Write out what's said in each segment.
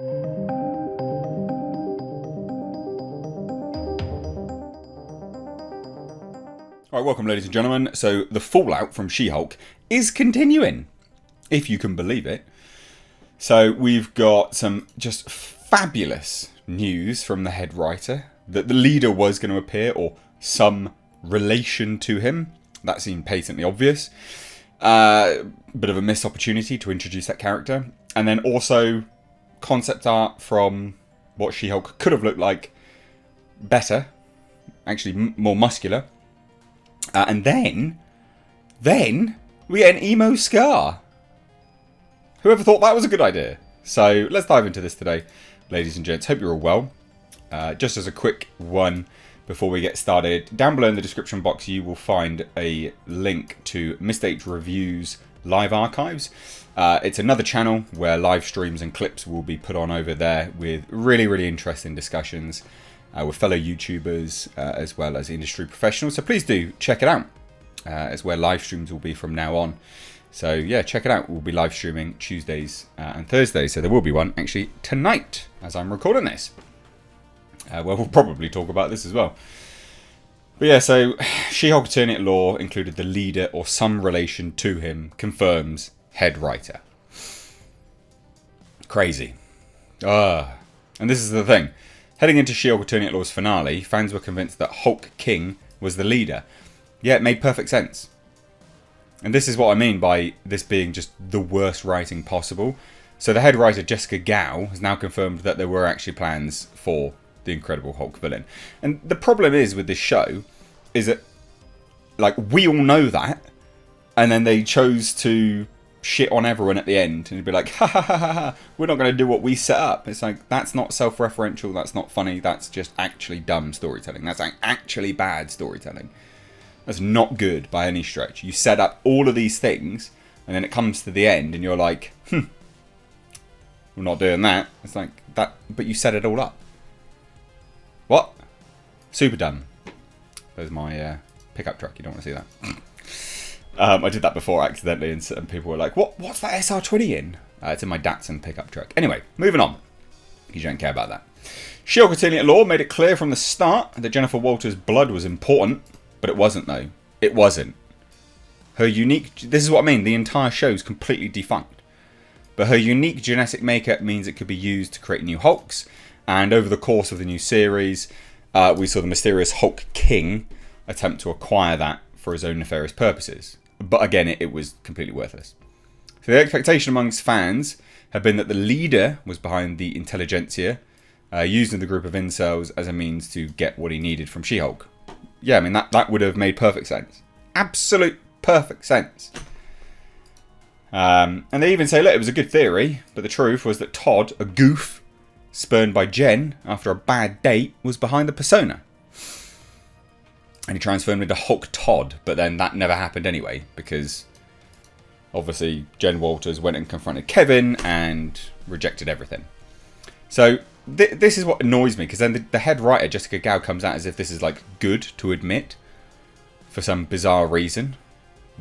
Alright, welcome ladies and gentlemen. So the fallout from She-Hulk is continuing, if you can believe it. So we've got some just fabulous news from the head writer that the leader was going to appear, or some relation to him. That seemed patently obvious. Bit of a missed opportunity to introduce that character. And then also concept art from what She-Hulk could have looked like better, actually more muscular. And then we get an emo Scar. Whoever thought that was a good idea? So let's dive into this today, ladies and gents. Hope you're all well. Just as a quick one before we get started, down below in the description box you will find a link to Mr. H Reviews live archives. It's another channel where live streams and clips will be put on over there with really interesting discussions with fellow YouTubers as well as industry professionals. So please do check it out. It's where live streams will be from now on. So yeah, check it out. We'll be live streaming Tuesdays and Thursdays. So there will be one actually tonight as I'm recording this. Well, we'll probably talk about this as well. But yeah, so She-Hulk alternate lore included the leader or some relation to him, confirms head writer. Crazy. And this is the thing. Heading into She-Hulk alternate lore's finale, fans were convinced that Hulk King was the leader. Yeah, it made perfect sense. And this is what I mean by this being just the worst writing possible. So the head writer, Jessica Gao, has now confirmed that there were actually plans for the Incredible Hulk villain. And the problem is with this show is that, like, we all know that, and then they chose to shit on everyone at the end and be like, ha ha ha ha ha, we're not going to do what we set up. It's like, that's not self-referential, that's not funny, that's just actually dumb storytelling. That's actually bad storytelling. That's not good by any stretch. You set up all of these things and then it comes to the end and you're like, we're not doing that. It's like that, but you set it all up. What? Super dumb. There's my pickup truck. You don't want to see that. I did that before accidentally, and people were like, what's that SR20 in? It's in my Datsun pickup truck. Anyway, moving on. You don't care about that. She-Hulk alternate lore made it clear from the start that Jennifer Walters' blood was important, but it wasn't, though. It wasn't. Her unique... This is what I mean. The entire show is completely defunct. But her unique genetic makeup means it could be used to create new Hulks. And over the course of the new series, we saw the mysterious Hulk King attempt to acquire that for his own nefarious purposes. But again, it was completely worthless. So the expectation amongst fans had been that the leader was behind the intelligentsia, using the group of incels as a means to get what he needed from She-Hulk. Yeah, I mean, that would have made perfect sense. Absolute perfect sense. And they even say, look, it was a good theory, but the truth was that Todd, a goof, spurned by Jen after a bad date, was behind the persona. And he transformed into Hulk Todd, but then that never happened anyway, because obviously Jen Walters went and confronted Kevin and rejected everything. So this is what annoys me, because then the head writer, Jessica Gao, comes out as if this is like good to admit for some bizarre reason.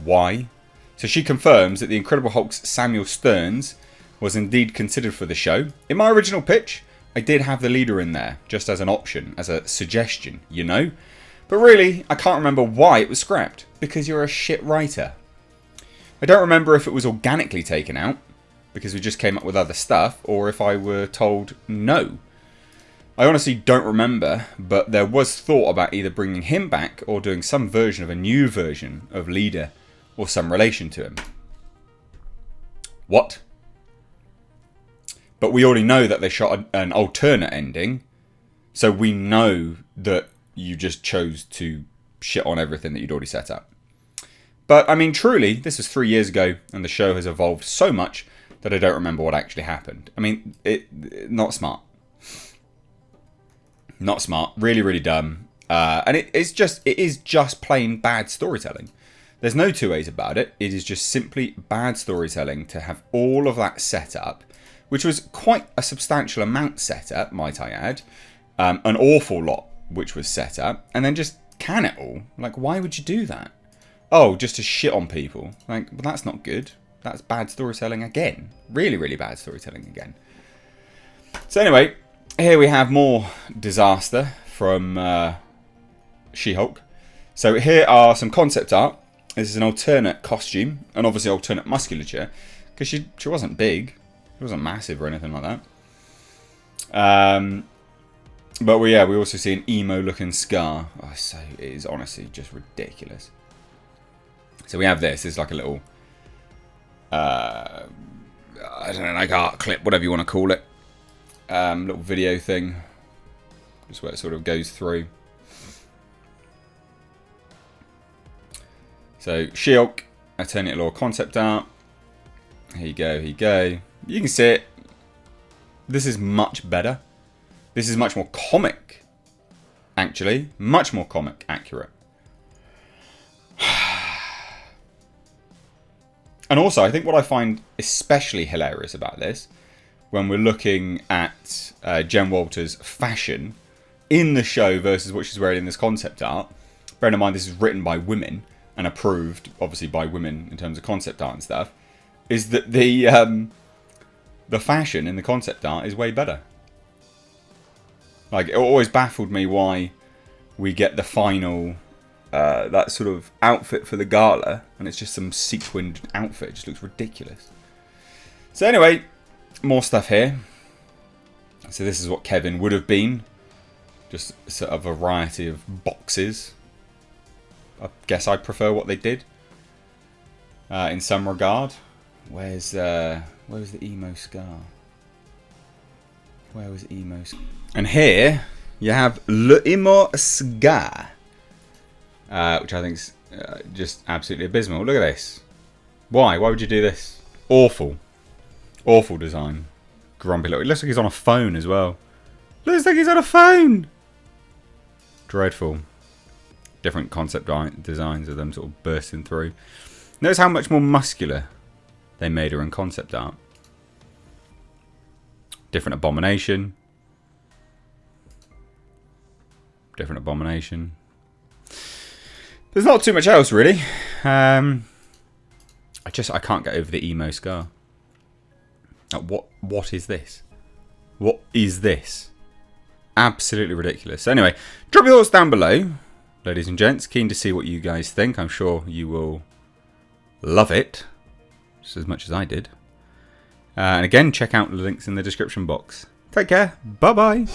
Why? So she confirms that the Incredible Hulk's Samuel Stearns was indeed considered for the show. In my original pitch, I did have the leader in there, just as an option, as a suggestion, you know? But really, I can't remember why it was scrapped, because you're a shit writer. I don't remember if it was organically taken out, because we just came up with other stuff, or if I were told no. I honestly don't remember, but there was thought about either bringing him back, or doing some version of a new version of Leader, or some relation to him. What? But we already know that they shot an alternate ending, so we know that you just chose to shit on everything that you'd already set up. But, I mean, truly, this was 3 years ago, and the show has evolved so much that I don't remember what actually happened. I mean, not smart. Not smart. Really dumb. And it is just plain bad storytelling. There's no two ways about it. It is just simply bad storytelling to have all of that set up, which was quite a substantial amount set up, might I add. An awful lot which was set up, and then just can it all. Like, why would you do that? Oh, just to shit on people. Like, well, that's not good. That's bad storytelling again. Really bad storytelling again. So anyway, here we have more disaster from She-Hulk. So here are some concept art. This is an alternate costume, and obviously alternate musculature, because she wasn't big. She wasn't massive or anything like that. But we also see an emo-looking scar. Oh, so it is honestly just ridiculous. So we have this. It's like a little, I don't know, like art clip, whatever you want to call it. Little video thing, just where it sort of goes through. So She-Hulk, alternate law concept art. Here you go, here you go. You can see it. This is much better. This is much more comic, actually. Much more comic accurate. And also, I think what I find especially hilarious about this, when we're looking at Jen Walters' fashion in the show versus what she's wearing in this concept art, bearing in mind this is written by women and approved, obviously, by women in terms of concept art and stuff, is that the fashion in the concept art is way better. Like, it always baffled me why we get the final, that sort of outfit for the gala, and it's just some sequined outfit. It just looks ridiculous. So anyway, more stuff here. So this is what Kevin would have been. Just sort of a variety of boxes. I guess I prefer what they did. In some regard. Where was the emo scar? Where was emo scar? And here you have Le Emo Scar. Which I think is just absolutely abysmal. Look at this. Why? Why would you do this? Awful. Awful design. Grumpy look. It looks like he's on a phone as well. Looks like he's on a phone. Dreadful. Different concept designs of them sort of bursting through. Notice how much more muscular they made her in concept art. Different Abomination. Different Abomination. There's not too much else really. I can't get over the emo scar. What is this? What is this? Absolutely ridiculous. Anyway, drop your thoughts down below, ladies and gents. Keen to see what you guys think. I'm sure you will love it just as much as I did. And again, check out the links in the description box. Take care. Bye bye.